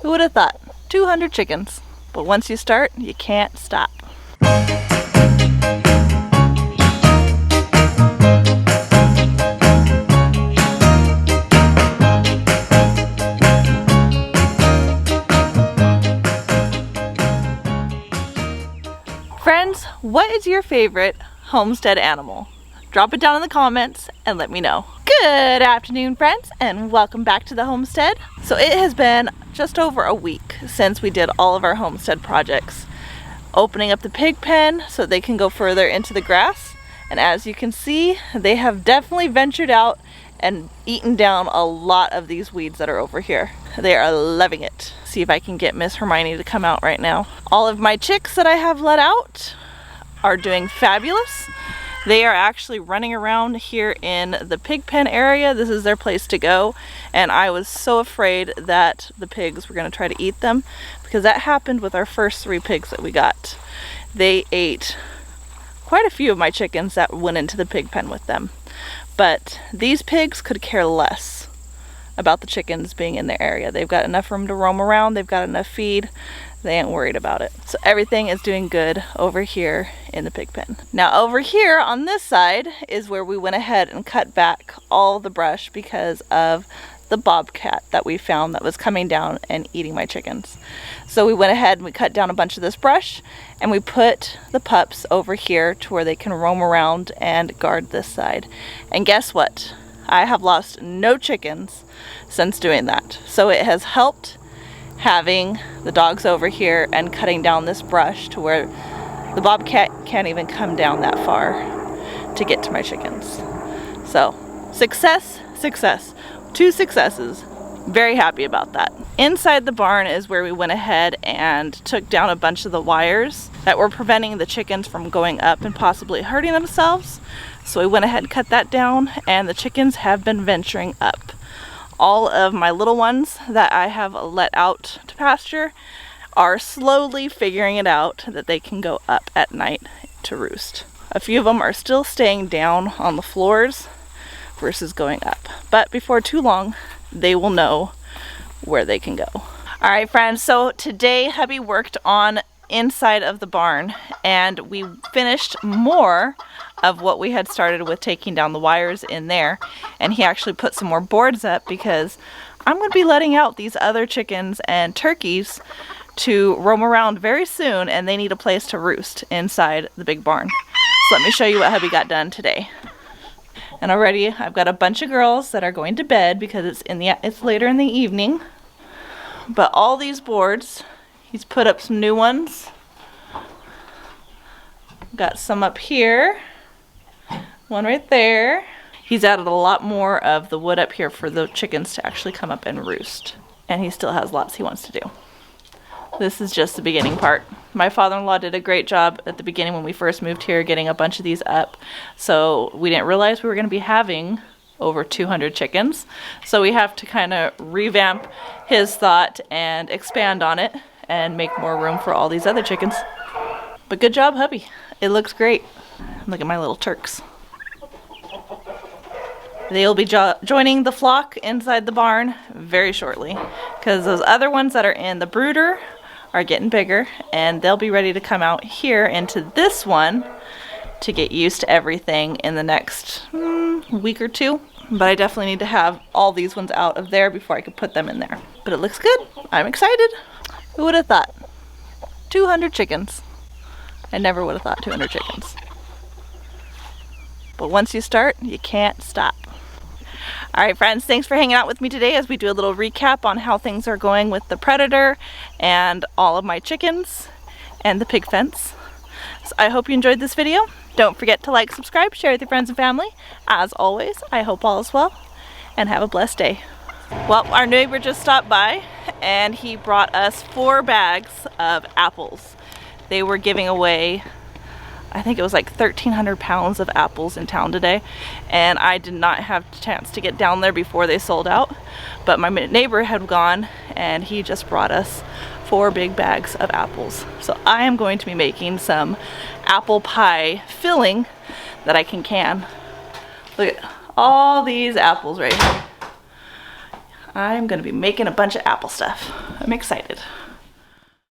Who would have thought? 200 chickens. But once you start, you can't stop. Friends, what is your favorite homestead animal? Drop it down in the comments and let me know. Good afternoon, friends, and welcome back to the homestead. So it has been just over a week since we did all of our homestead projects. Opening up the pig pen so they can go further into the grass. And as you can see, they have definitely ventured out and eaten down a lot of these weeds that are over here. They are loving it. See if I can get Miss Hermione to come out right now. All of my chicks that I have let out are doing fabulous. They are actually running around here in the pig pen area. This is their place to go. And I was so afraid that the pigs were gonna try to eat them because that happened with our first 3 pigs that we got. They ate quite a few of my chickens that went into the pig pen with them. But these pigs could care less about the chickens being in their area. They've got enough room to roam around. They've got enough feed. They ain't worried about it. So everything is doing good over here in the pig pen. Now over here on this side is where we went ahead and cut back all the brush because of the bobcat that we found that was coming down and eating my chickens. So we went ahead and we cut down a bunch of this brush and we put the pups over here to where they can roam around and guard this side. And guess what? I have lost no chickens since doing that. So it has helped having the dogs over here and cutting down this brush to where the bobcat can't even come down that far to get to my chickens. So success, success. 2 successes. Very happy about that. Inside the barn is where we went ahead and took down a bunch of the wires that were preventing the chickens from going up and possibly hurting themselves. So we went ahead and cut that down and the chickens have been venturing up. All of my little ones that I have let out to pasture are slowly figuring it out that they can go up at night to roost. A few of them are still staying down on the floors versus going up. But before too long, they will know where they can go. All right, friends, so today hubby worked on inside of the barn and we finished more of what we had started with taking down the wires in there, and he actually put some more boards up because I'm going to be letting out these other chickens and turkeys to roam around very soon, and they need a place to roost inside the big barn. So let me show you what hubby got done today. And already I've got a bunch of girls that are going to bed because it's later in the evening. But all these boards, he's put up some new ones. Got some up here. One right there. He's added a lot more of the wood up here for the chickens to actually come up and roost. And he still has lots he wants to do. This is just the beginning part. My father-in-law did a great job at the beginning when we first moved here getting a bunch of these up. So we didn't realize we were going to be having over 200 chickens. So we have to kind of revamp his thought and expand on it and make more room for all these other chickens. But good job, hubby. It looks great. Look at my little turks. They'll be joining the flock inside the barn very shortly because those other ones that are in the brooder are getting bigger and they'll be ready to come out here into this one to get used to everything in the next week or 2. But I definitely need to have all these ones out of there before I could put them in there. But it looks good. I'm excited. Who would have thought? 200 chickens. I never would have thought 200 chickens. But once you start, you can't stop. All right, friends, thanks for hanging out with me today as we do a little recap on how things are going with the predator and all of my chickens and the pig fence. So I hope you enjoyed this video. Don't forget to like, subscribe, share with your friends and family. As always, I hope all is well and have a blessed day. Well, our neighbor just stopped by and he brought us 4 bags of apples. They were giving away, I think it was like 1,300 pounds of apples in town today, and I did not have a chance to get down there before they sold out, but my neighbor had gone and he just brought us 4 big bags of apples. So I am going to be making some apple pie filling that I can. Look at all these apples right here. I'm gonna be making a bunch of apple stuff. I'm excited.